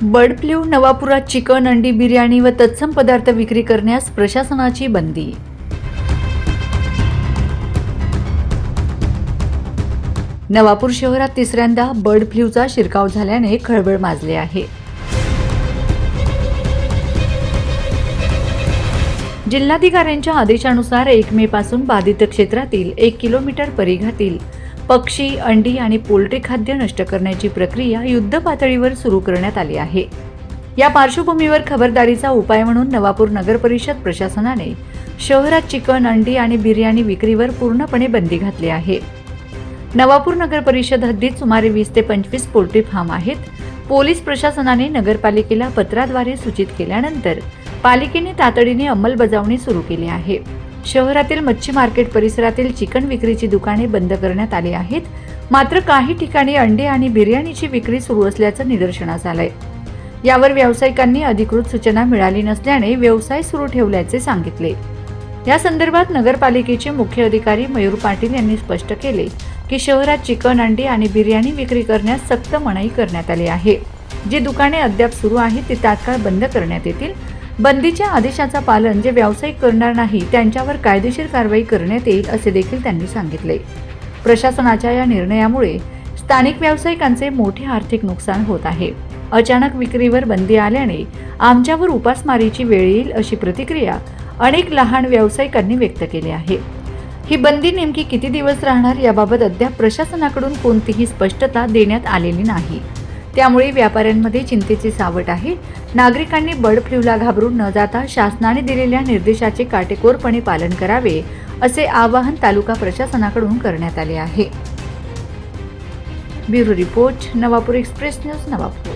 Bird flu नवापुरात chicken, अंडी, बिर्याणी व तत्सम पदार्थ विक्री करण्यास प्रशासनाची बंदी. नवापूर शहरात तिसऱ्यांदा बर्ड फ्लूचा शिरकाव झाल्याने खळबळ माजली आहे. जिल्हाधिकाऱ्यांच्या आदेशानुसार 1 मे पासून बाधित क्षेत्रातील 1 किलोमीटर परिघातील पक्षी, अंडी आणि पोल्ट्री खाद्य नष्ट करण्याची प्रक्रिया युद्ध पातळीवर सुरू करण्यात आली आहे. या पार्श्वभूमीवर खबरदारीचा उपाय म्हणून नवापूर नगर परिषद प्रशासनाने शहरात चिकन, अंडी आणि बिर्याणी विक्रीवर पूर्णपणे बंदी घातली आहे. नवापूर नगर परिषद हद्दीत सुमारे 20 ते 25 पोल्ट्री फार्म आहेत. पोलीस प्रशासनाने नगरपालिकेला पत्राद्वारे सूचित केल्यानंतर पालिकेने तातडीने अंमलबजावणी सुरू केली आहे. शहरातील मच्छी मार्केट परिसरातील चिकन विक्रीची दुकाने बंद करण्यात आली आहेत. मात्र काही ठिकाणी अंडे आणि बिर्याणीची विक्री सुरू असल्याचं निदर्शनास आलंय. यावर व्यावसायिकांनी अधिकृत सूचना मिळाली नसल्याने व्यवसाय सुरू ठेवल्याचे सांगितले. या संदर्भात नगरपालिकेचे मुख्य अधिकारी मयूर पाटील यांनी स्पष्ट केले की शहरात चिकन, अंडी आणि बिर्याणी विक्री करण्यास सक्त मनाई करण्यात आली आहे. जी दुकाने अद्याप सुरू आहेत ती तात्काळ बंद करण्यात येतील. बंदीच्या आदेशाचा पालन जे व्यावसायिक करणार नाही त्यांच्यावर कायदेशीर कारवाई करण्यात येईल असे देखील त्यांनी सांगितले. प्रशासनाच्या या निर्णयामुळे स्थानिक व्यावसायिकांचे मोठे आर्थिक नुकसान होत आहे. अचानक विक्रीवर बंदी आल्याने आमच्यावर उपासमारीची वेळ येईल अशी प्रतिक्रिया अनेक लहान व्यावसायिकांनी व्यक्त केली आहे. ही बंदी नेमकी किती दिवस राहणार याबाबत अद्याप प्रशासनाकडून कोणतीही स्पष्टता देण्यात आलेली नाही. त्यामुळे व्यापाऱ्यांमध्ये चिंतेची सावट आहे. नागरिकांनी बर्ड फ्लूला घाबरून न जाता शासनाने दिलेल्या निर्देशाचे काटेकोरपणे पालन करावे असे आवाहन तालुका प्रशासनाकडून करण्यात आले आहे. Bureau report, Navapur express news, Navapur.